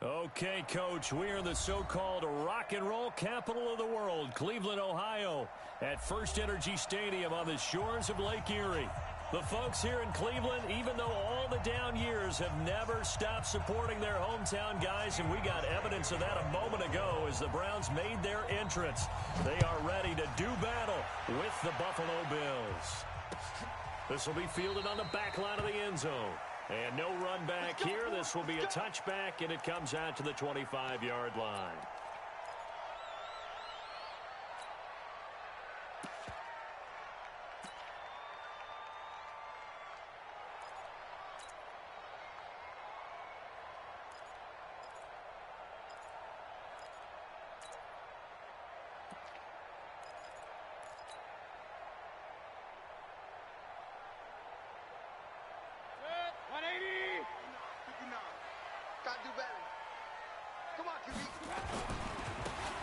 Okay, Coach, we are the so-called rock and roll capital of the world, Cleveland, Ohio, at First Energy Stadium on the shores of Lake Erie. The folks here in Cleveland, even though all the down years, have never stopped supporting their hometown guys, and we got evidence of that a moment ago as the Browns made their entrance. They are ready to do battle with the Buffalo Bills. This will be fielded on the back line of the end zone. And no run back here. This will be a touchback, and it comes out to the 25-yard line.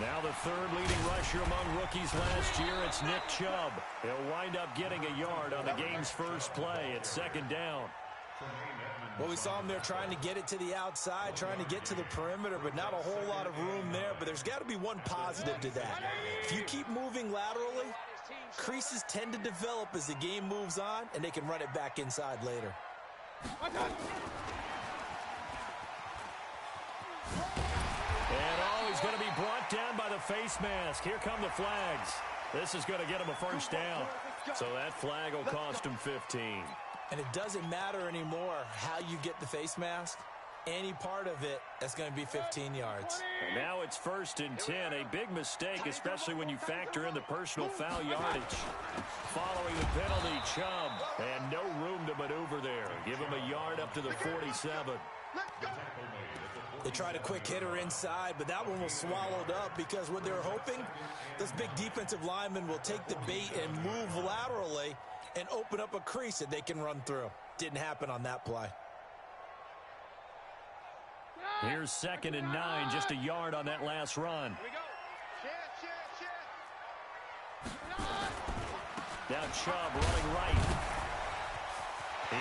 Now the third leading rusher among rookies last year, it's Nick Chubb. He'll wind up getting a yard on the game's first play. It's second down. Well, we saw him there trying to get it to the outside, trying to get to the perimeter, but not a whole lot of room there. But there's got to be one positive to that. If you keep moving laterally, creases tend to develop as the game moves on, and they can run it back inside later. And he's going to be brought down by the face mask. Here come the flags. This is going to get him a first down. So that flag will cost him 15. And it doesn't matter anymore how you get the face mask. Any part of it, that's going to be 15 yards. And now it's 1st and 10. A big mistake, especially when you factor in the personal foul yardage. Following the penalty, Chubb. And no room to maneuver there. Give him a yard up to the 47. They tried a quick hitter inside, but that one was swallowed up because what they're hoping, this big defensive lineman will take the bait and move laterally and open up a crease that they can run through. Didn't happen on that play. Here's 2nd and 9, just a yard on that last run. Now Chubb running right.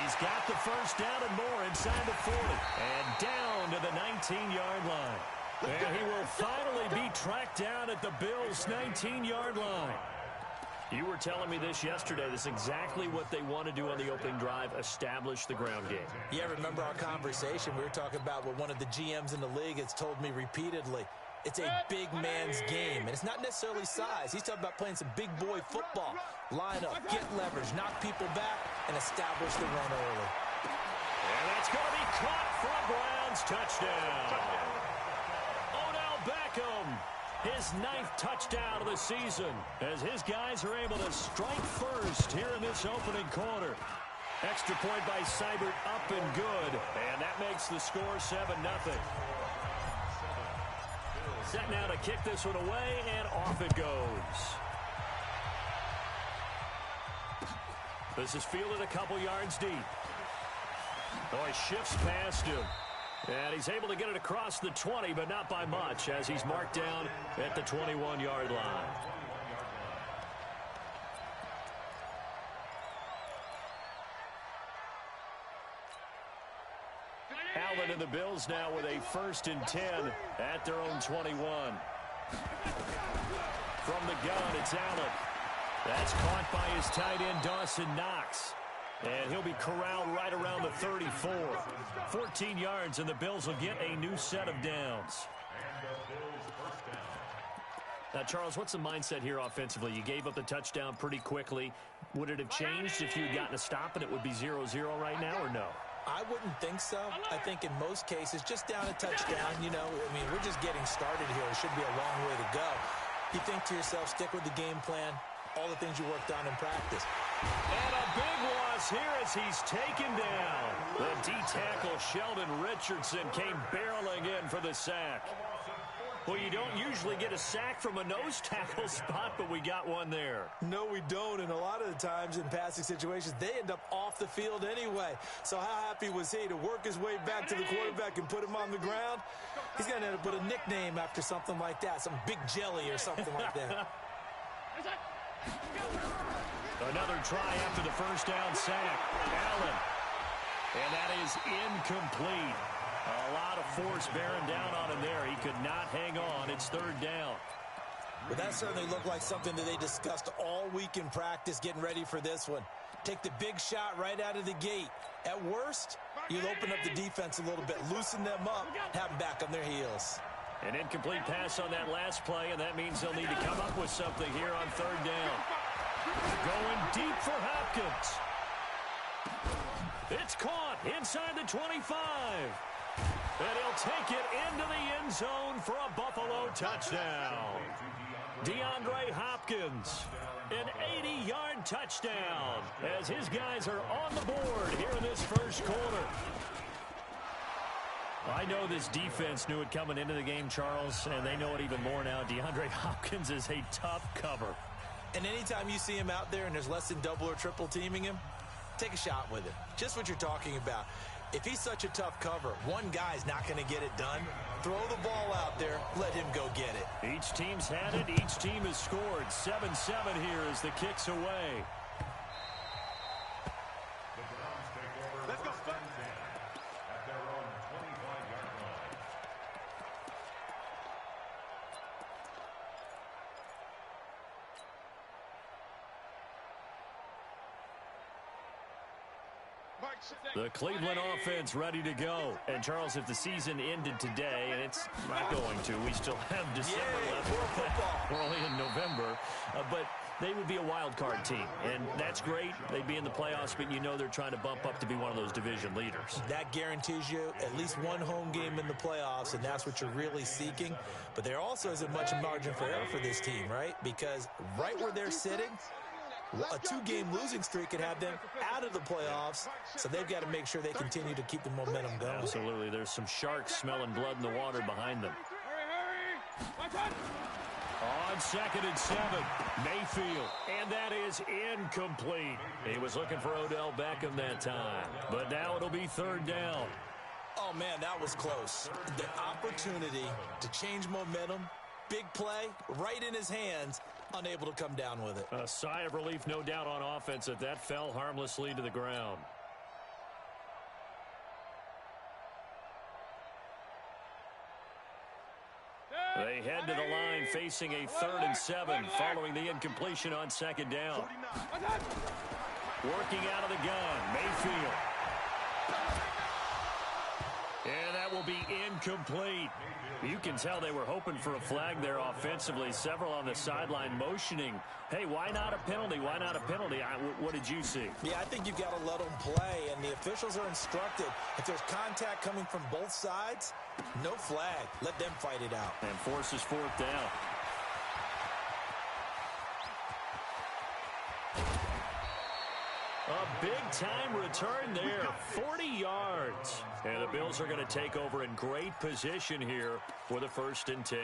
He's got the first down and more inside the 40. And down to the 19-yard line. And he will finally be tracked down at the Bills' 19-yard line. You were telling me this yesterday. This is exactly what they want to do on the opening drive, establish the ground game. Yeah, remember our conversation? We were talking about what one of the GMs in the league has told me repeatedly. It's a big man's game, and it's not necessarily size. He's talking about playing some big boy football. Line up, get leverage, knock people back, and establish the run early. And that's going to be caught for a Browns touchdown. Odell Beckham, his 9th touchdown of the season, as his guys are able to strike first here in this opening quarter. Extra point by Seibert, up and good, and that makes the score 7-0. Set now to kick this one away, and off it goes. This is fielded a couple yards deep. Oh, he shifts past him. And he's able to get it across the 20, but not by much, as he's marked down at the 21-yard line. Allen and the Bills now with a 1st and 10 at their own 21. From the gun, it's Allen. That's caught by his tight end, Dawson Knox. And he'll be corralled right around the 34. 14 yards, and the Bills will get a new set of downs. Now, Charles, what's the mindset here offensively? You gave up the touchdown pretty quickly. Would it have changed if you had gotten a stop and it would be 0-0 right now, or no? I wouldn't think so. I think in most cases, just down a touchdown, you know, I mean, we're just getting started here. It should be a long way to go. You think to yourself, stick with the game plan, all the things you worked on in practice. And a big loss here as he's taken down. The D-tackle, Sheldon Richardson, came barreling in for the sack. Well, you don't usually get a sack from a nose tackle spot, but we got one there. No, we don't, and a lot of the times in passing situations, they end up off the field anyway. So how happy was he to work his way back to the quarterback and put him on the ground? He's going to end up with a nickname after something like that, some Big Jelly or something like that. Another try after the first down sack. Allen. And that is incomplete. A lot of of force bearing down on him there. He could not hang on. It's third down. Well, that certainly looked like something that they discussed all week in practice getting ready for this one. Take the big shot right out of the gate. At worst, you'll open up the defense a little bit, loosen them up, have them back on their heels. An incomplete pass on that last play, and that means they'll need to come up with something here on third down. Going deep for Hopkins. It's caught inside the 25. And he'll take it into the end zone for a Buffalo touchdown. DeAndre Hopkins, an 80-yard touchdown as his guys are on the board here in this first quarter. I know this defense knew it coming into the game, Charles, and they know it even more now. DeAndre Hopkins is a tough cover. And anytime you see him out there and there's less than double or triple teaming him, take a shot with him. Just what you're talking about. If he's such a tough cover, one guy's not going to get it done. Throw the ball out there. Let him go get it. Each team's had it. Each team has scored. 7-7 here as the kick's away. Let's go. At their own 25-yard line. The Cleveland offense ready to go. And, Charles, if the season ended today, and it's not going to, we still have December left. We're only in November. But they would be a wild card team, and that's great. They'd be in the playoffs, but you know they're trying to bump up to be one of those division leaders. That guarantees you at least one home game in the playoffs, and that's what you're really seeking. But there also isn't much margin for error for this team, right? Because right where they're sitting, a two-game losing streak could have them out of the playoffs, so they've got to make sure they continue to keep the momentum going. Absolutely. There's some sharks smelling blood in the water behind them. On 2nd and 7, Mayfield, and that is incomplete. He was looking for Odell Beckham that time, but now it'll be third down. Oh, man, that was close. The opportunity to change momentum, big play, right in his hands, unable to come down with it. A sigh of relief, no doubt, on offense that that fell harmlessly to the ground. They head to the line facing a 3rd and 7 following the incompletion on 2nd down. Working out of the gun, Mayfield. And that will be incomplete. You can tell they were hoping for a flag there offensively. Several on the sideline motioning, hey, why not a penalty? Why not a penalty? What did you see? Yeah, I think you've got to let them play, and the officials are instructed. If there's contact coming from both sides, no flag. Let them fight it out. And forces 4th down. A big-time return there, 40 yards. And the Bills are going to take over in great position here for the 1st and 10.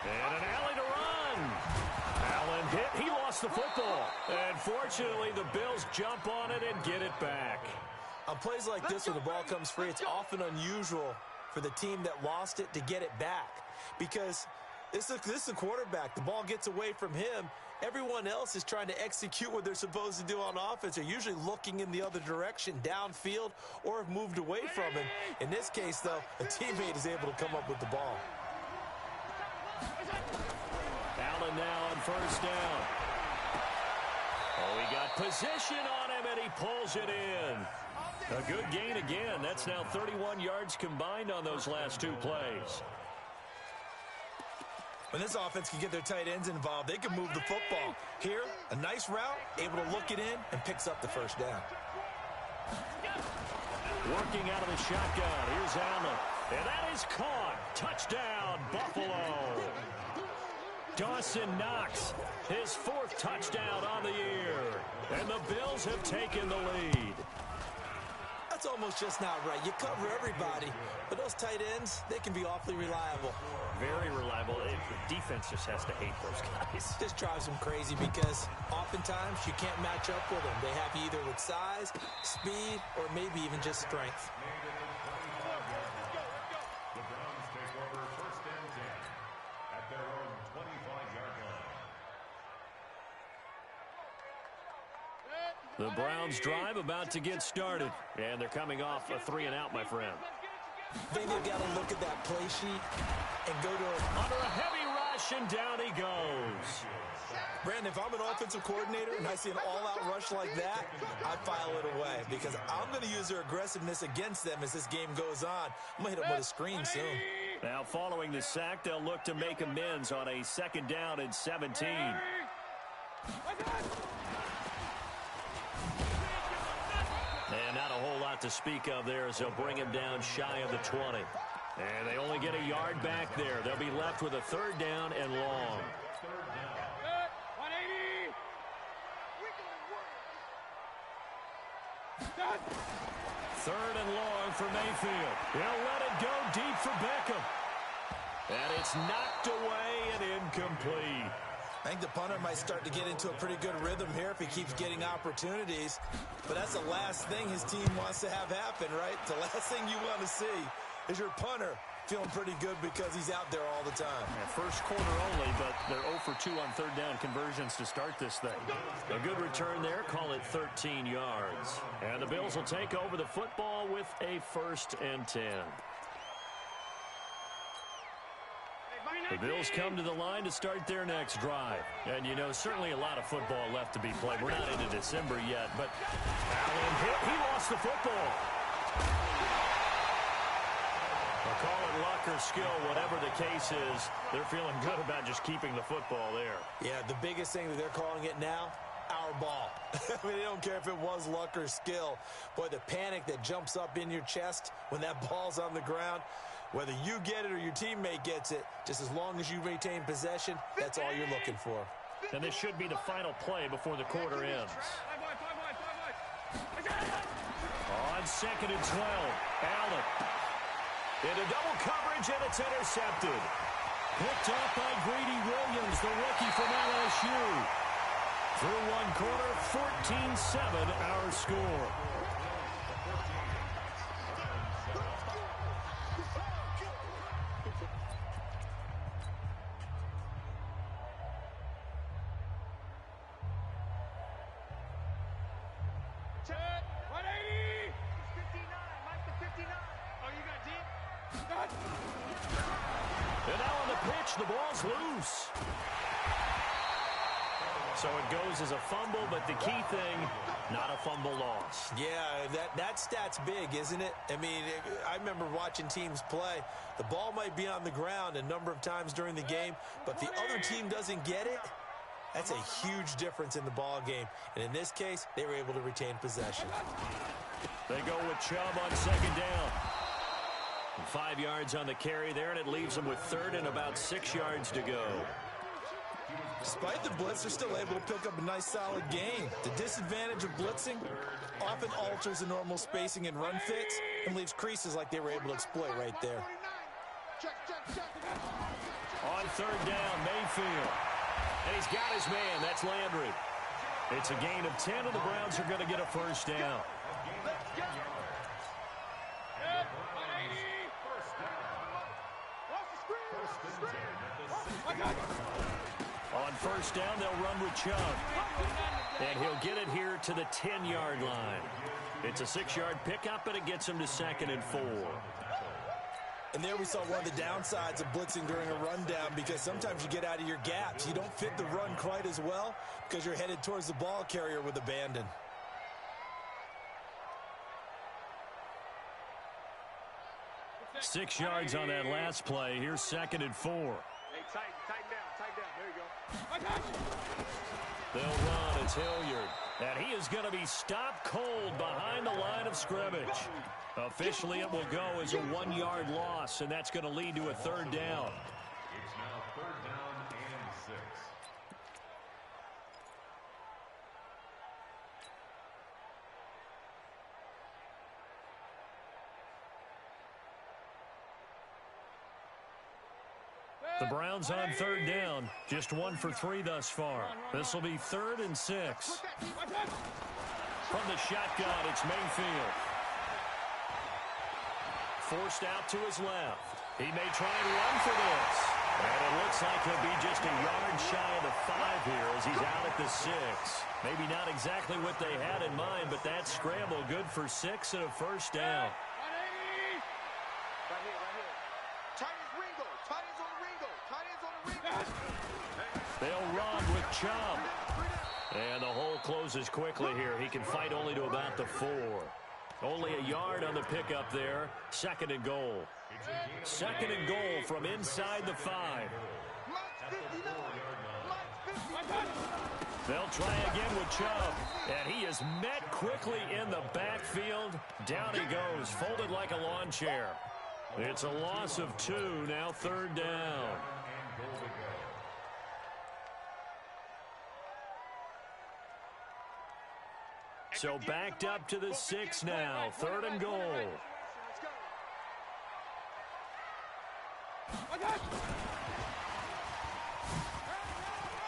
And an alley to run. Allen hit. He lost the football. And fortunately, the Bills jump on it and get it back. On plays like this where the ball comes free, it's often unusual for the team that lost it to get it back. Because this is the quarterback. The ball gets away from him. Everyone else is trying to execute what they're supposed to do on offense. They're usually looking in the other direction, downfield, or have moved away from him. In this case, though, a teammate is able to come up with the ball. Allen now on 1st down. Oh, he got position on him, and he pulls it in. A good gain again. That's now 31 yards combined on those last 2 plays. When this offense can get their tight ends involved, they can move the football. Here, a nice route, able to look it in, and picks up the 1st down. Working out of the shotgun. Here's Allen. And that is caught. Touchdown, Buffalo. Dawson Knox, his 4th touchdown on the year. And the Bills have taken the lead. That's almost just not right. You cover everybody, but those tight ends, they can be awfully reliable. Very reliable. The defense just has to hate those guys. This drives them crazy because oftentimes you can't match up with them. They have you either with size, speed, or maybe even just strength. The Browns take over 1st and 10. The Browns drive about to get started. And they're coming off a 3-and-out, my friend. I think they've got to look at that play sheet and go to under a heavy rush, and down he goes. Brandon, if I'm an offensive coordinator and I see an all-out rush like that, I file it away because I'm going to use their aggressiveness against them as this game goes on. I'm going to hit them with a screen soon. Now, following the sack, they'll look to make amends on a 2nd down and 17. And not a whole lot to speak of there as they'll bring him down shy of the 20. And they only get a yard back there. They'll be left with a 3rd down and long. Third and long for Mayfield. He'll let it go deep for Beckham. And it's knocked away and incomplete. I think the punter might start to get into a pretty good rhythm here if he keeps getting opportunities. But that's the last thing his team wants to have happen, right? The last thing you want to see is your punter feeling pretty good because he's out there all the time. Yeah, first quarter only, but they're 0 for 2 on 3rd down conversions to start this thing. A good return there, call it 13 yards. And the Bills will take over the football with a 1st and 10. The Bills come to the line to start their next drive. And, you know, certainly a lot of football left to be played. We're not into December yet, but Allen hit. He lost the football. They'll call it luck or skill, whatever the case is. They're feeling good about just keeping the football there. Yeah, the biggest thing that they're calling it now, our ball. I mean, they don't care if it was luck or skill. Boy, the panic that jumps up in your chest when that ball's on the ground, whether you get it or your teammate gets it, just as long as you retain possession, that's all you're looking for. And this should be the final play before the quarter ends. On 2nd and 12, Allen. Into double coverage, and it's intercepted. Picked up by Greedy Williams, the rookie from LSU. Through one quarter, 14-7 our score. And now on the pitch, the ball's loose. So it goes as a fumble, but the key thing, not a fumble loss. Yeah, that stat's big, isn't it? I mean, I remember watching teams play. The ball might be on the ground a number of times during the game, but the other team doesn't get it. That's a huge difference in the ball game. And in this case, they were able to retain possession. They go with Chubb on 2nd down. 5 yards on the carry there, and it leaves them with 3rd and about 6 yards to go. Despite the blitz, they're still able to pick up a nice, solid gain. The disadvantage of blitzing often alters the normal spacing and run fits and leaves creases like they were able to exploit right there. On 3rd down, Mayfield. And he's got his man. That's Landry. It's a gain of 10, and the Browns are going to get a 1st down. On 1st down, they'll run with Chubb. And he'll get it here to the 10-yard line. It's a 6-yard pickup, and it gets him to 2nd and 4. And there we saw one of the downsides of blitzing during a rundown, because sometimes you get out of your gaps. You don't fit the run quite as well because you're headed towards the ball carrier with abandon. Six yards on that last play. Here's 2nd and 4. Hey, tighten down. There you go. They'll run. It's Hilliard. And he is going to be stopped cold behind the line of scrimmage. Officially, it will go as a 1-yard loss, and that's going to lead to a 3rd down. It's now 3rd down and 6. The Browns on 3rd down. Just 1 for 3 thus far. This will be 3rd and 6. From the shotgun, it's Mayfield. Forced out to his left. He may try and run for this. And it looks like he'll be just a yard shy of the 5 here as he's out at the 6. Maybe not exactly what they had in mind, but that scramble good for 6 and a first down. Right here. Tight ends Ringo. Tight ends on the Ringo. Tight ends on the Ringo. They'll run with Chubb. And the hole closes quickly here. He can fight only to about the 4. Only a yard on the pickup there. 2nd and goal. 2nd and goal from inside the 5. They'll try again with Chubb. And he is met quickly in the backfield. Down he goes, folded like a lawn chair. It's a loss of 2, now 3rd down. So backed up to the 6 now, 3rd and goal.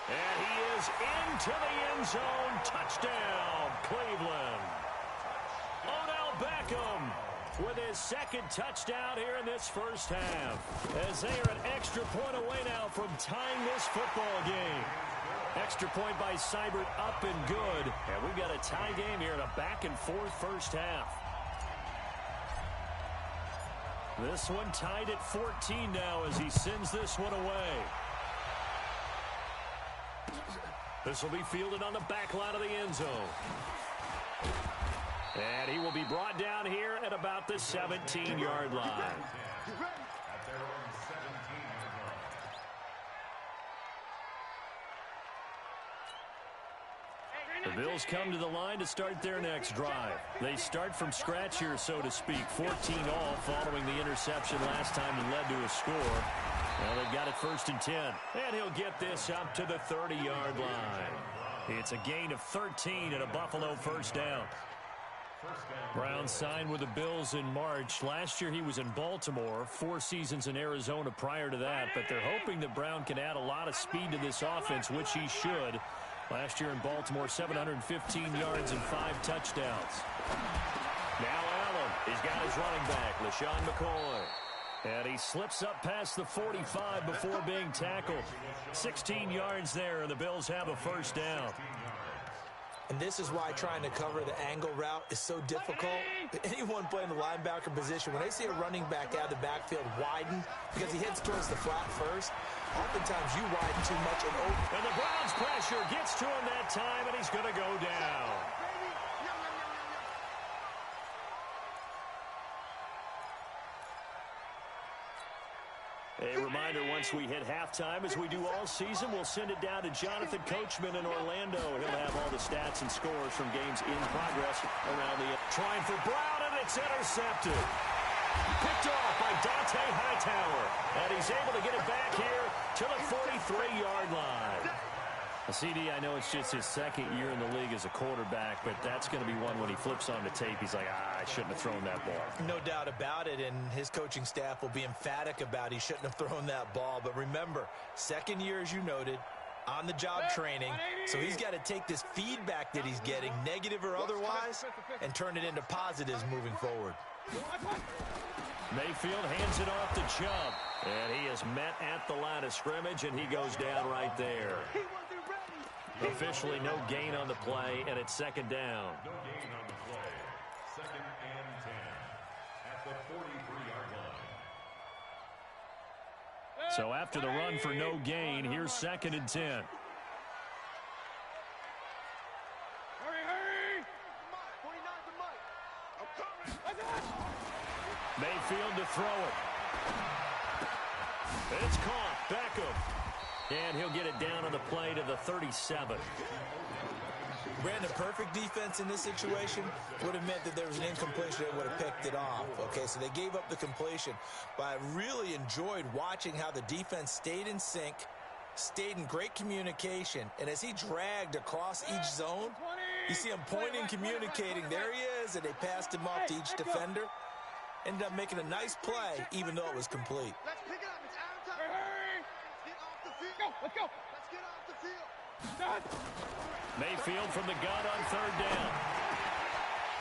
And he is into the end zone. Touchdown, Cleveland. Odell Beckham with his 2nd touchdown here in this first half. As they are an extra point away now from tying this football game. Extra point by Seibert up and good. And we've got a tie game here in a back-and-forth first half. This one tied at 14 now as he sends this one away. This will be fielded on the back line of the end zone. And he will be brought down here at about the 17-yard line. The Bills come to the line to start their next drive. They start from scratch here, so to speak. 14 all following the interception last time that led to a score. Now they've got it 1st and 10. And he'll get this up to the 30-yard line. It's a gain of 13 and a Buffalo first down. Brown signed with the Bills in March. Last year he was in Baltimore, 4 seasons in Arizona prior to that. But they're hoping that Brown can add a lot of speed to this offense, which he should. Last year in Baltimore, 715 yards and 5 touchdowns. Now Allen, he's got his running back, LaShawn McCoy. And he slips up past the 45 before being tackled. 16 yards there, and the Bills have a first down. And this is why trying to cover the angle route is so difficult. Anyone playing the linebacker position, when they see a running back out of the backfield widen because he heads towards the flat first, oftentimes you widen too much and open. And the Browns pressure gets to him that time, and he's going to go down. A reminder, once we hit halftime, as we do all season, we'll send it down to Jonathan Coachman in Orlando. He'll have all the stats and scores from games in progress around the end. Trying for Brown, and it's intercepted. Picked off by Dante Hightower. And he's able to get it back here to the 43-yard line. CD, I know it's just his 2nd year in the league as a quarterback, but that's going to be one when he flips on the tape. He's like, I shouldn't have thrown that ball. No doubt about it, and his coaching staff will be emphatic about he shouldn't have thrown that ball. But remember, 2nd year, as you noted, on-the-job training, so he's got to take this feedback that he's getting, negative or otherwise, and turn it into positives moving forward. Mayfield hands it off to Chubb, and he is met at the line of scrimmage, and he goes down right there. Officially no gain on the play, and it's 2nd down. No gain on the play. 2nd and 10 at the 43-yard line. So after the run for no gain, here's 2nd and 10. Hurry! Mayfield to throw it. It's caught. Beckham. And he'll get it down on the play to the 37. Brandon, perfect defense in this situation would have meant that there was an incompletion that would have picked it off. Okay, so they gave up the completion. But I really enjoyed watching how the defense stayed in sync, stayed in great communication. And as he dragged across each zone, you see him pointing, communicating. There he is, and they passed him off to each defender. Ended up making a nice play, even though it was complete. Let's pick it up. It's out of time. Get off the field. Let's go. Let's get off the field. Mayfield from the gun on 3rd down.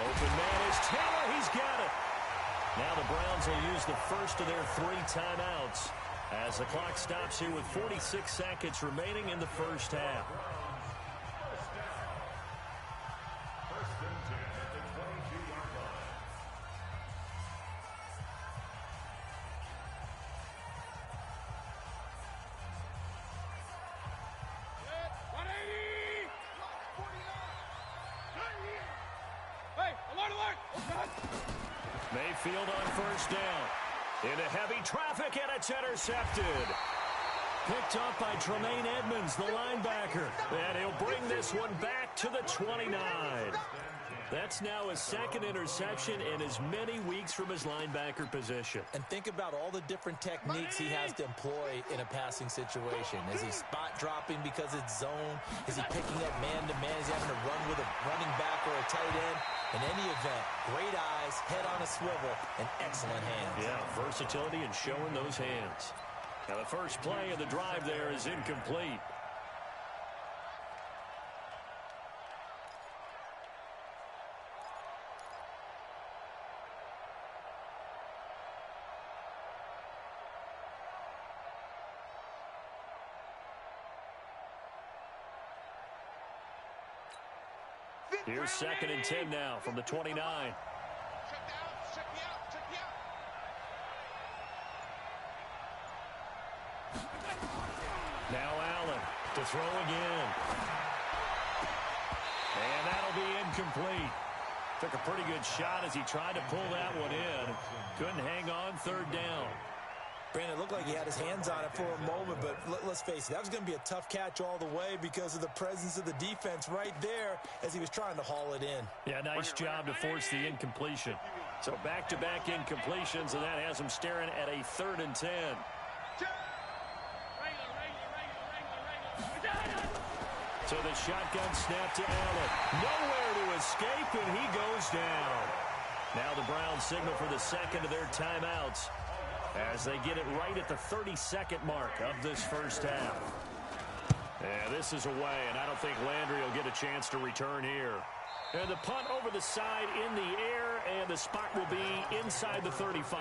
Open man is Taylor. He's got it. Now the Browns will use the first of their 3 timeouts. as the clock stops here with 46 seconds remaining in the first half. First and 10 at the 22-yard line. Mayfield on first down. Into heavy traffic, and it's intercepted. Picked up by Tremaine Edmonds, the linebacker. And he'll bring this one back to the 29. That's now his second interception in as many weeks from his linebacker position. And think about all the different techniques he has to employ in a passing situation. Is he spot dropping because it's zone? Is he picking up man-to-man? Is he having to run with a running back or a tight end? In any event, great eyes, head on a swivel, and excellent hands. Yeah, versatility and showing those hands. Now the first play of the drive there is incomplete. Here's second and 10 now from the 29. Check the out, check the out, check the out. Now Allen to throw again. And that'll be incomplete. Took a pretty good shot as he tried to pull that one in. Couldn't hang on, third down. Brandon, it looked like he had his hands on it for a moment, but let's face it, that was going to be a tough catch all the way because of the presence of the defense right there as he was trying to haul it in. Yeah, nice job to force the incompletion. So back-to-back incompletions, and that has him staring at a third and 10. So the shotgun snap to Allen. Nowhere to escape, and he goes down. Now the Browns signal for the second of their timeouts as they get it right at the 32nd mark of this first half. Yeah, this is away, and I don't think Landry will get a chance to return here. And the punt over the side in the air, and the spot will be inside the 35.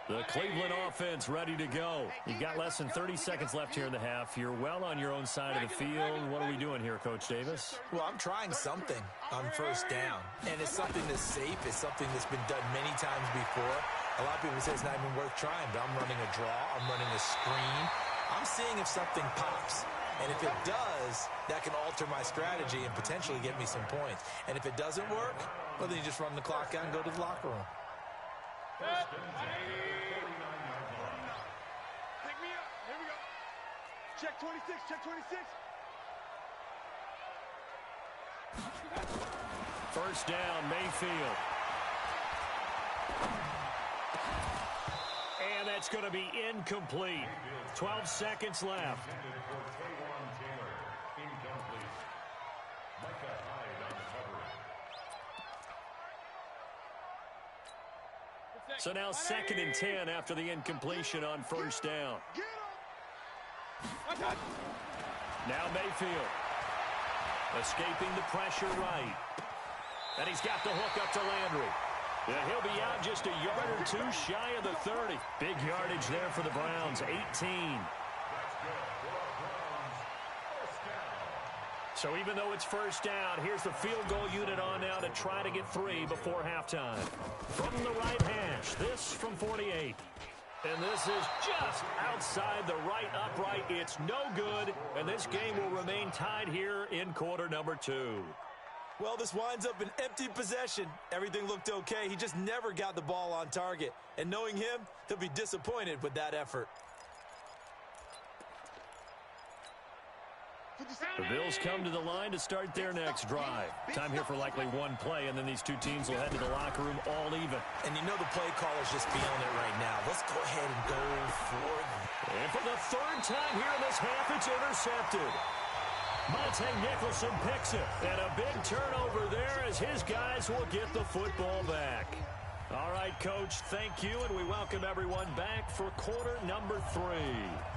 The Cleveland offense ready to go. You've got less than 30 seconds left here in the half. You're well on your own side of the field. What are we doing here, Coach Davis? Well, I'm trying something on first down, and it's something that's safe. It's something that's been done many times before. A lot of people say it's not even worth trying, but I'm running a draw. I'm running a screen. I'm seeing if something pops. And if it does, that can alter my strategy and potentially get me some points. And if it doesn't work, well, then you just run the clock out and go to the locker room. Pick me up. Here we go. Check 26. Check 26. First down, Mayfield. And that's going to be incomplete. 12 seconds left. So now second and 10 after the incompletion on first down. Now Mayfield. Escaping the pressure right. And he's got the hook up to Landry. Yeah, he'll be out just a yard or two shy of the 30. Big yardage there for the Browns, 18. So even though it's first down, here's the field goal unit on now to try to get 3 before halftime. From the right hash, this from 48. And this is just outside the right upright. It's no good, and this game will remain tied here in quarter number 2. Well, this winds up an empty possession. Everything looked okay. He just never got the ball on target. And knowing him, he'll be disappointed with that effort. The Bills come to the line to start their next drive. Time here for likely one play, and then these two teams will head to the locker room all even. And you know the play caller's just feeling it right now. Let's go ahead and go for it. And for the third time here in this half, it's intercepted. Monte Nicholson picks it. And a big turnover there as his guys will get the football back. All right, Coach, thank you, and we welcome everyone back for quarter number 3.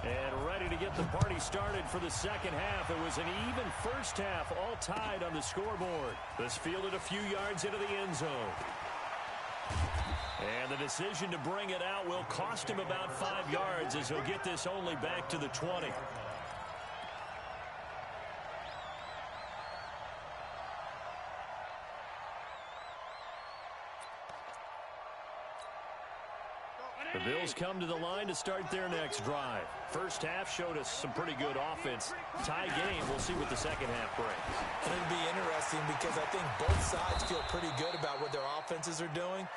And ready to get the party started for the second half. It was an even first half, all tied on the scoreboard. This fielded a few yards into the end zone. And the decision to bring it out will cost him about 5 yards as he'll get this only back to the 20. The Bills come to the line to start their next drive. First half showed us some pretty good offense. Tie game, we'll see what the second half brings. It'll be interesting because I think both sides feel pretty good about what their offenses are doing.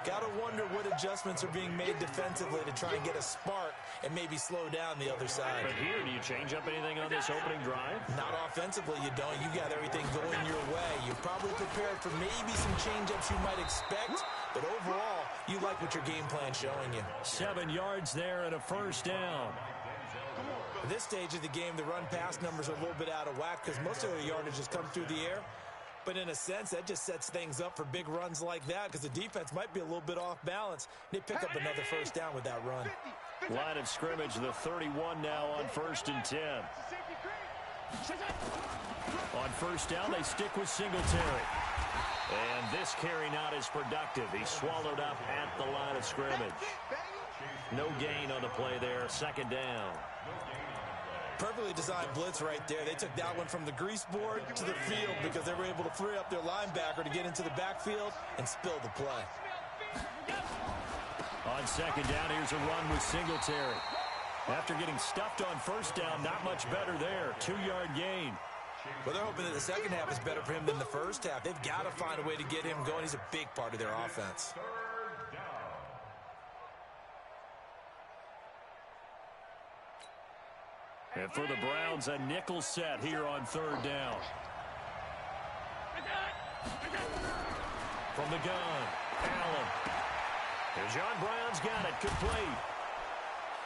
Got to wonder what adjustments are being made defensively to try and get a spark and maybe slow down the other side. But here, do you change up anything on this opening drive? Not offensively, you don't. You got everything going your way. You're probably prepared for maybe some change-ups you might expect, but overall, you like what your game plan's showing you. 7 yards there and a first down. At this stage of the game, the run-pass numbers are a little bit out of whack because most of the yardage has come through the air. But in a sense, that just sets things up for big runs like that because the defense might be a little bit off balance. They pick up another first down with that run. Line of scrimmage, the 31 now on 1st and 10. On first down, they stick with Singletary. And this carry not as productive. He's swallowed up at the line of scrimmage. No gain on the play there. Second down. Perfectly designed blitz right there. They took that one from the grease board to the field because they were able to free up their linebacker to get into the backfield and spill the play. On second down, here's a run with Singletary. After getting stuffed on first down, not much better there. 2-yard gain. Well, they're hoping that the second half is better for him than the first half. They've got to find a way to get him going. He's a big part of their offense. And for the Browns, a nickel set here on 3rd down. From the gun, Allen. And John Brown's got it complete.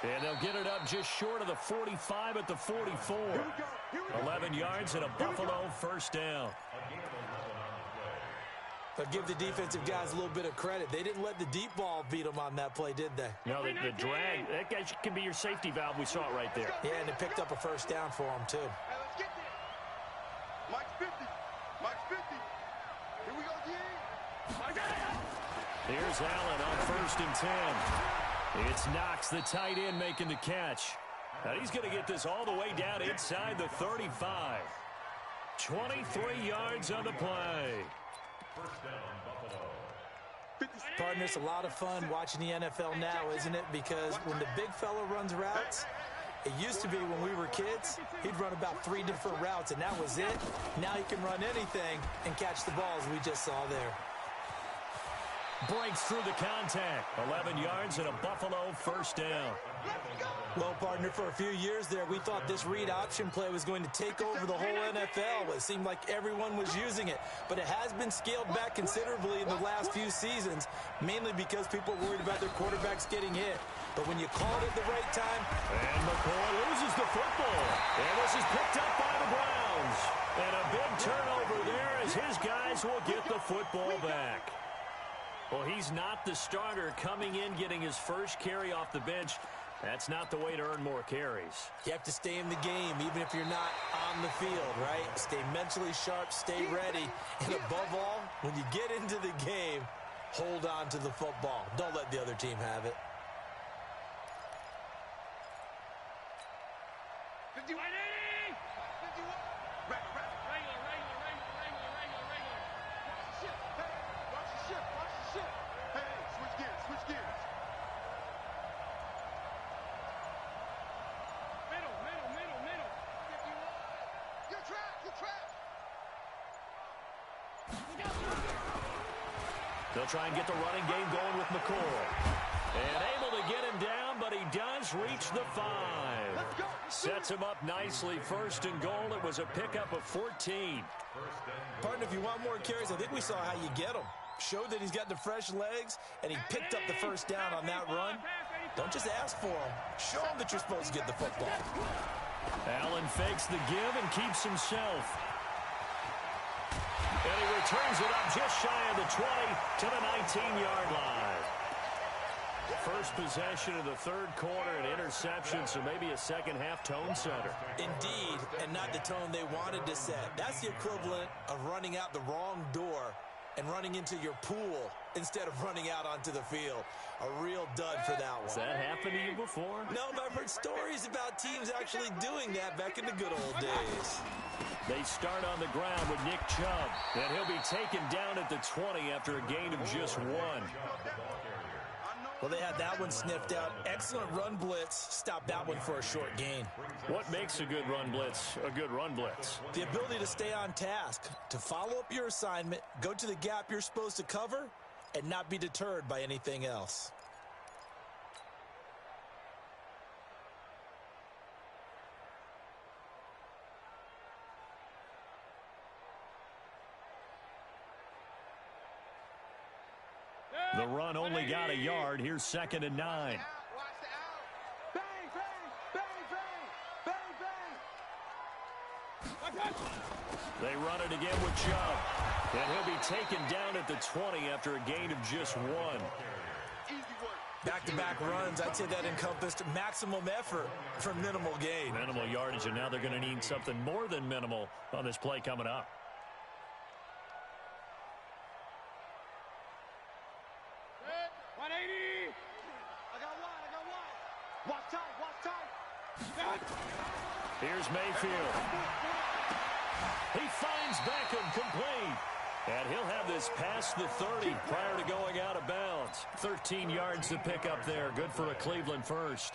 And they'll get it up just short of the 45 at the 44. 11 yards and a Buffalo first down. But give the defensive guys a little bit of credit. They didn't let the deep ball beat them on that play, did they? No, the drag, that guy can be your safety valve. We saw it right there. Yeah, and they picked up a first down for them, too. Hey, let's get there. Mike's 50. Mike's 50. Here we go, D. Here's Allen on 1st and 10. It's Knox, the tight end, making the catch. Now he's going to get this all the way down inside the 35. 23 yards on the play. Partner, it's a lot of fun watching the NFL now, isn't it? Because when the big fella runs routes, it used to be when we were kids, he'd run about 3 different routes, and that was it. Now he can run anything and catch the balls we just saw there. Breaks through the contact. 11 yards and a Buffalo first down. Well, partner, for a few years there, we thought this read option play was going to take over the whole NFL. It seemed like everyone was using it. But it has been scaled back considerably in the last few seasons, mainly because people worried about their quarterbacks getting hit. But when you call it at the right time... And McCoy loses the football. And this is picked up by the Browns. And a big turnover there as his guys will get the football back. Well, he's not the starter coming in, getting his first carry off the bench. That's not the way to earn more carries. You have to stay in the game, even if you're not on the field, right? Stay mentally sharp, stay ready. And above all, when you get into the game, hold on to the football. Don't let the other team have it. 51. 51. Regular. Watch the ship. Hey, switch gears. Middle. 51. You're trapped. They'll try and get the running game going with McCoy. And able to get him down, but he does reach the 5. Let's go. Sets him up nicely. 1st and goal. It was a pickup of 14. Partner, if you want more carries, I think we saw how you get them. Showed that he's got the fresh legs, and he picked up the first down on that run. Don't just ask for him. Show him that you're supposed to get the football. Allen fakes the give and keeps himself. And he turns it up just shy of the 20 to the 19-yard line. First possession of the third quarter, an interception, so maybe a second-half tone setter. Indeed, and not the tone they wanted to set. That's the equivalent of running out the wrong door and running into your pool instead of running out onto the field. A real dud for that one. Has that happened to you before? No, but I've heard stories about teams actually doing that back in the good old days. They start on the ground with Nick Chubb, and he'll be taken down at the 20 after a gain of just one. Well, they had that one sniffed out. Excellent run blitz. Stop that one for a short gain. What makes a good run blitz a good run blitz? The ability to stay on task, to follow up your assignment, go to the gap you're supposed to cover, and not be deterred by anything else. The run only got a yard. Here's 2nd and 9. Watch the out. Bang, bang, bang, bang, bang. They run it again with Chubb. And he'll be taken down at the 20 after a gain of just one. Easy work. Back-to-back runs, I'd say that encompassed maximum effort for minimal gain. Minimal yardage, and now they're going to need something more than minimal on this play coming up. Here's Mayfield. He finds Beckham complete. And he'll have this past the 30 prior to going out of bounds. 13 yards to pick up there. Good for a Cleveland first.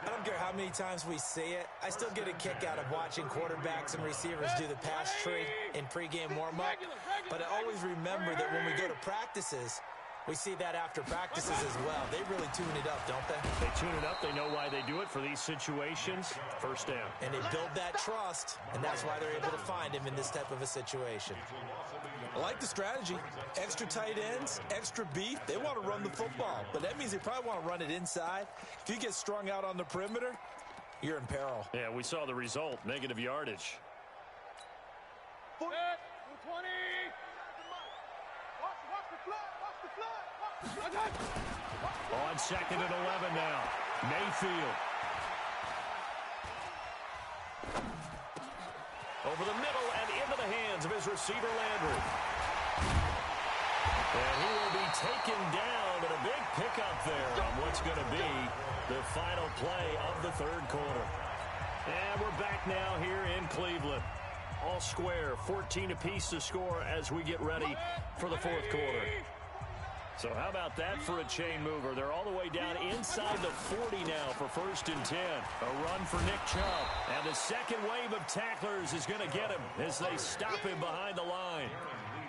I don't care how many times we see it. I still get a kick out of watching quarterbacks and receivers do the pass tree in pregame warm-up. But I always remember that when we go to practices, we see that after practices as well. They really tune it up, don't they? They tune it up. They know why they do it for these situations. First down. And they build that trust, and that's why they're able to find him in this type of a situation. I like the strategy. Extra tight ends, extra beef. They want to run the football, but that means they probably want to run it inside. If you get strung out on the perimeter, you're in peril. Yeah, we saw the result. Negative yardage. 20. On 2nd and 11 now. Mayfield. Over the middle and into the hands of his receiver, Landry. And he will be taken down, but a big pickup there on what's going to be the final play of the third quarter. And we're back now here in Cleveland. All square, 14 apiece to score as we get ready for the fourth quarter. So how about that for a chain mover? They're all the way down inside the 40 now for 1st and 10. A run for Nick Chubb. And the second wave of tacklers is going to get him as they stop him behind the line.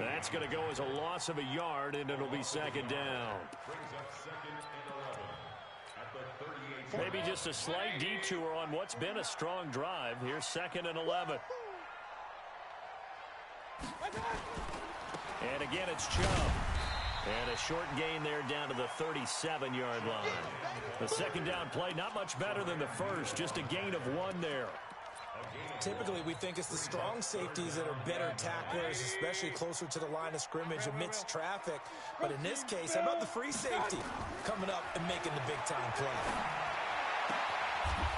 That's going to go as a loss of a yard, and it'll be 2nd down. Maybe just a slight detour on what's been a strong drive. Here's 2nd and 11. And again, it's Chubb. And a short gain there down to the 37-yard line. The second down play, not much better than the first, just a gain of one there. Typically, we think it's the strong safeties that are better tacklers, especially closer to the line of scrimmage amidst traffic. But in this case, how about the free safety coming up and making the big-time play?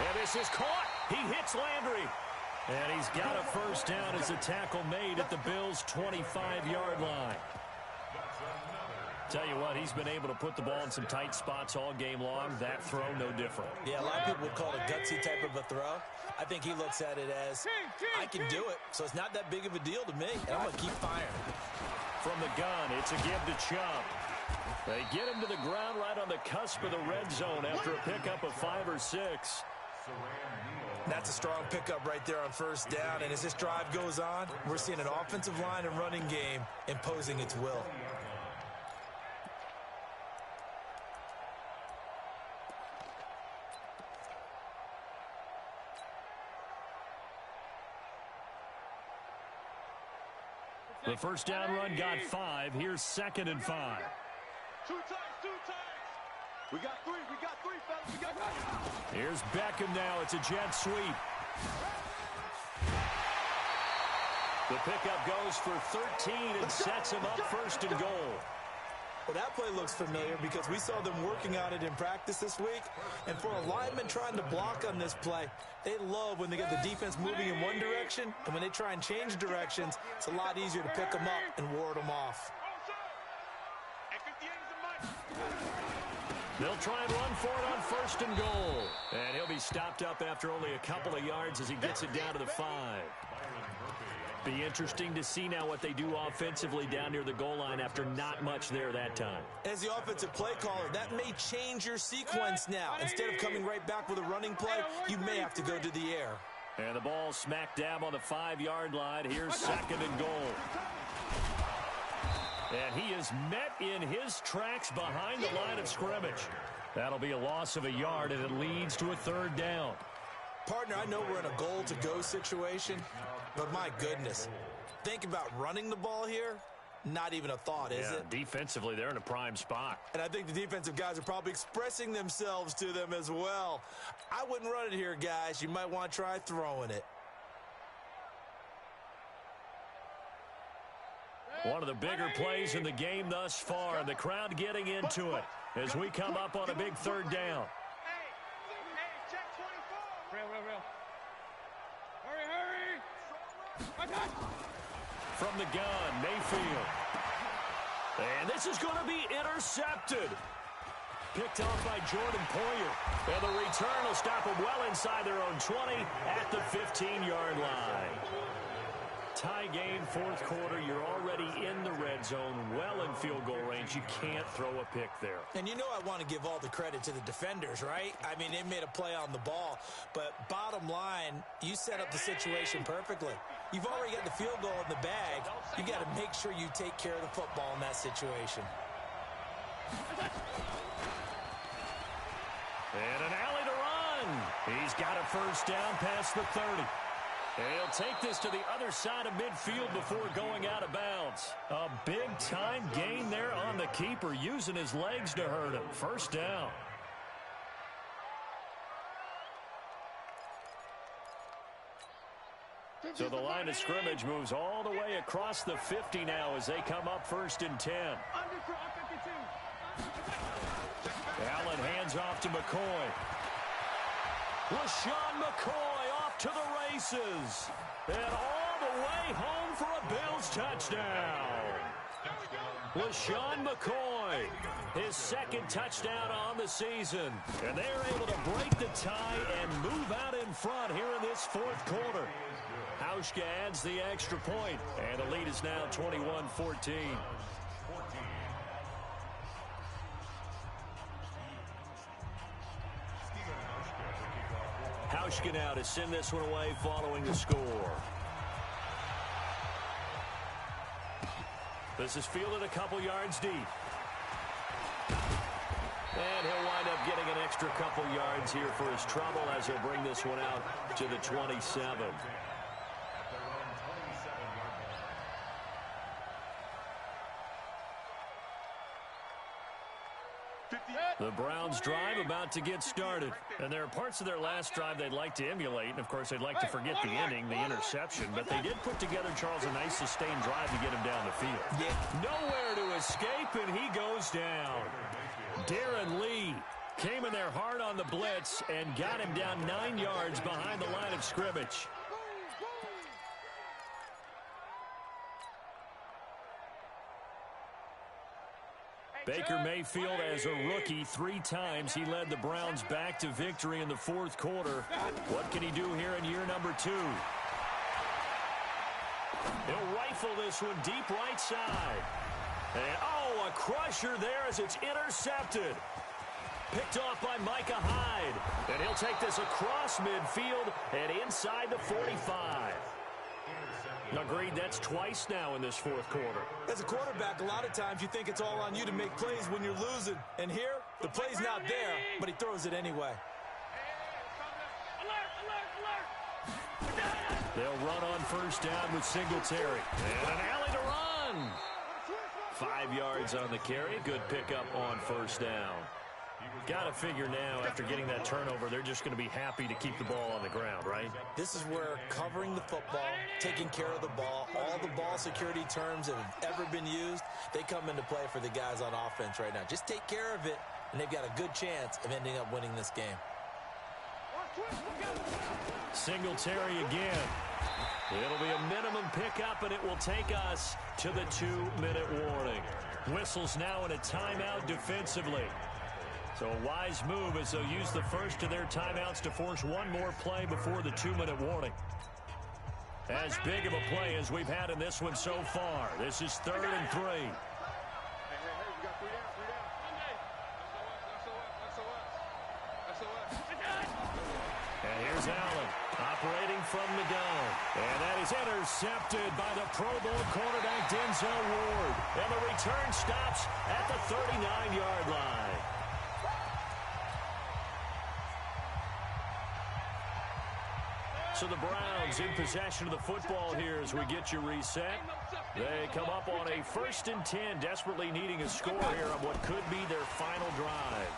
And this is caught. He hits Landry. And he's got a first down as the tackle made at the Bills' 25-yard line. Tell you what, he's been able to put the ball in some tight spots all game long. That throw, no different. Yeah, a lot of people would call it a gutsy type of a throw. I think he looks at it as, I can do it, so it's not that big of a deal to me, and I'm going to keep firing. From the gun, it's a give to Chubb. They get him to the ground right on the cusp of the red zone after a pickup of 5 or 6. That's a strong pickup right there on first down, and as this drive goes on, we're seeing an offensive line and running game imposing its will. The first down run got 5. Here's 2nd and 5. Two times. We got three, fellas. We got three. Here's Beckham now. It's a jet sweep. The pickup goes for 13 and sets him up first and goal. Well, that play looks familiar because we saw them working on it in practice this week. And for a lineman trying to block on this play, they love when they get the defense moving in one direction. And when they try and change directions, it's a lot easier to pick them up and ward them off. They'll try and run for it on first and goal. And he'll be stopped up after only a couple of yards as he gets it down to the 5. Be interesting to see now what they do offensively down near the goal line after not much there that time. As the offensive play caller, that may change your sequence now. Instead of coming right back with a running play, you may have to go to the air. And the ball smack dab on the 5-yard line. Here's second and goal. And he is met in his tracks behind the line of scrimmage. That'll be a loss of a yard, and it leads to a 3rd down. Partner, I know we're in a goal-to-go situation, but my goodness, think about running the ball here. Not even a thought, is it? Defensively, they're in a prime spot. And I think the defensive guys are probably expressing themselves to them as well. I wouldn't run it here, guys. You might want to try throwing it. One of the bigger plays in the game thus far, and the crowd getting into it as we come up on a big 3rd down. From the gun, Mayfield. And this is going to be intercepted. Picked off by Jordan Poyer. And the return will stop them well inside their own 20 at the 15-yard line. Tie game, 4th quarter. You're already in the red zone, well in field goal range. You can't throw a pick there. And you know I want to give all the credit to the defenders, right? I mean, they made a play on the ball. But bottom line, you set up the situation perfectly. You've already got the field goal in the bag. You got to make sure you take care of the football in that situation. And an alley to run. He's got a 1st down past the 30. And he'll take this to the other side of midfield before going out of bounds. A big-time gain there on the keeper, using his legs to hurt him. 1st down. So the line of scrimmage moves all the way across the 50 now as they come up 1st and 10. Allen hands off to McCoy. LaShawn McCoy off to the races. And all the way home for a Bills touchdown. LaShawn McCoy, his 2nd touchdown on the season. And they're able to break the tie and move out in front here in this 4th quarter. Hauschka adds the extra point, and the lead is now 21-14. Hauschka now to send this one away following the score. This is fielded a couple yards deep. And he'll wind up getting an extra couple yards here for his trouble as he'll bring this one out to the 27. The Browns drive about to get started. And there are parts of their last drive they'd like to emulate. And, of course, they'd like to forget the inning, the interception. But they did put together, Charles, a nice sustained drive to get him down the field. Yeah. Nowhere to escape, and he goes down. Darren Lee came in there hard on the blitz and got him down 9 yards behind the line of scrimmage. Baker Mayfield, as a rookie, 3 times he led the Browns back to victory in the 4th quarter. What can he do here in year number 2? He'll rifle this one deep right side. And, oh, a crusher there as it's intercepted. Picked off by Micah Hyde. And he'll take this across midfield and inside the 45. Agreed, that's twice now in this 4th quarter. As a quarterback, a lot of times you think it's all on you to make plays when you're losing. And here, the play's not there, but he throws it anyway. They'll run on 1st down with Singletary. And an alley to run. 5 yards on the carry. Good pickup on 1st down. Got to figure now, after getting that turnover, they're just going to be happy to keep the ball on the ground, right? This is where covering the football, taking care of the ball, all the ball security terms that have ever been used, they come into play for the guys on offense right now. Just take care of it, and they've got a good chance of ending up winning this game. Singletary again. It'll be a minimum pickup, and it will take us to the 2-minute warning. Whistles now in a timeout defensively. So a wise move as they'll use the first of their timeouts to force one more play before the 2-minute warning. As big of a play as we've had in this one so far. This is 3rd and 3. And here's Allen operating from the gun. And that is intercepted by the Pro Bowl cornerback Denzel Ward. And the return stops at the 39-yard line. So the Browns in possession of the football here as we get you reset. They come up on a 1st and 10, desperately needing a score here on what could be their final drive.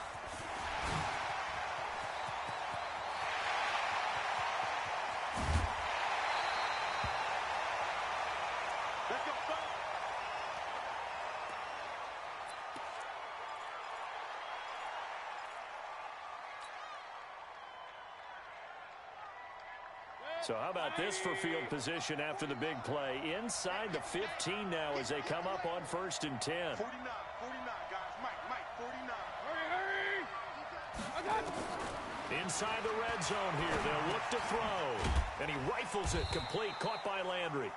So how about this for field position after the big play? Inside the 15 now as they come up on 1st and 10. 49, guys. Mike, 49. Inside the red zone here. They'll look to throw. And he rifles it complete. Caught by Landry.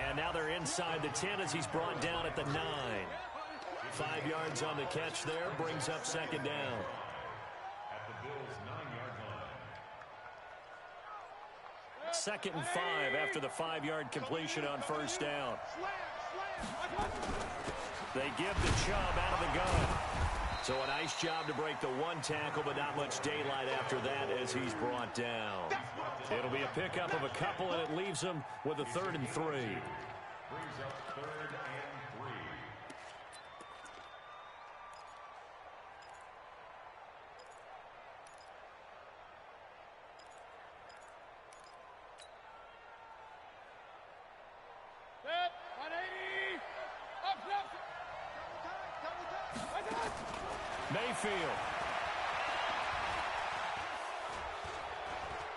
And now they're inside the 10 as he's brought down at the 9. 5 yards on the catch there. Brings up 2nd down. At the Bills' 9-yard line. 2nd and 5 after the 5-yard completion on 1st down. They give the Chubb out of the gun. So a nice job to break the 1 tackle, but not much daylight after that as he's brought down. It'll be a pickup of a couple, and it leaves them with a 3rd and 3. Brings up 3rd and 3. Mayfield.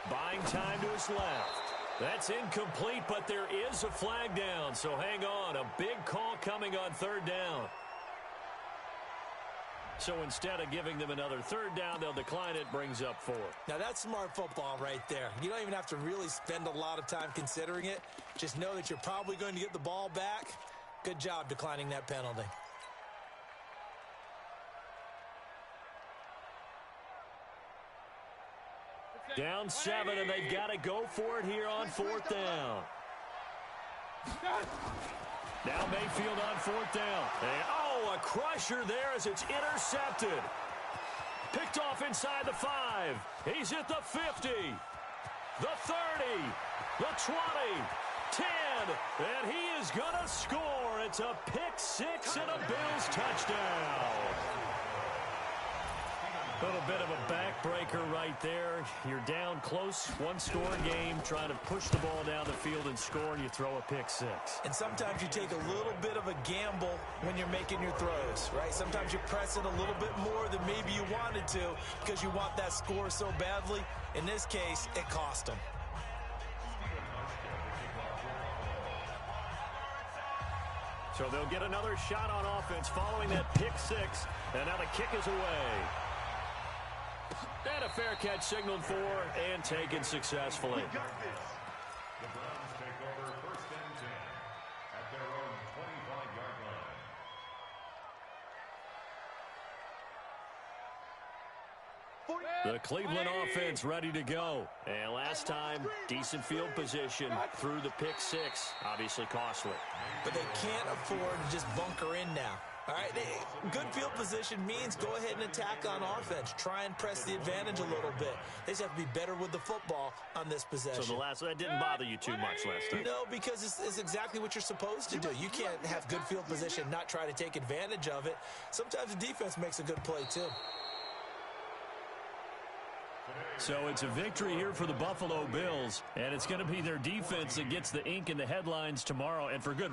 Buying time to his left. That's incomplete, but there is a flag down, so hang on. A big call coming on 3rd down. So instead of giving them another 3rd down, they'll decline it, brings up 4. Now, that's smart football right there. You don't even have to really spend a lot of time considering it. Just know that you're probably going to get the ball back. Good job declining that penalty. Down 7, and they've got to go for it here on 4th down. Now Mayfield on 4th down. And, a crusher there as it's intercepted. Picked off inside the 5. He's at the 50, the 30, the 20, 10, and he is going to score. It's a pick 6 and a Bills touchdown. A little bit of a backbreaker right there. You're down close, 1-score game, trying to push the ball down the field and score, and you throw a pick 6. And sometimes you take a little bit of a gamble when you're making your throws, right? Sometimes you press it a little bit more than maybe you wanted to because you want that score so badly. In this case, it cost them. So they'll get another shot on offense following that pick 6, and now the kick is away. And a fair catch signaled for and taken successfully. The Browns take over 1st and 10 at their own 25-yard line. The Cleveland offense ready to go. And last time, decent field position through the pick 6. Obviously costly. But they can't afford to just bunker in now. All right, good field position means go ahead and attack on offense. Try and press the advantage a little bit. They just have to be better with the football on this possession. So that didn't bother you too much last time? No, because it's exactly what you're supposed to do. You can't have good field position, not try to take advantage of it. Sometimes the defense makes a good play, too. So it's a victory here for the Buffalo Bills, and it's going to be their defense that gets the ink in the headlines tomorrow, and for good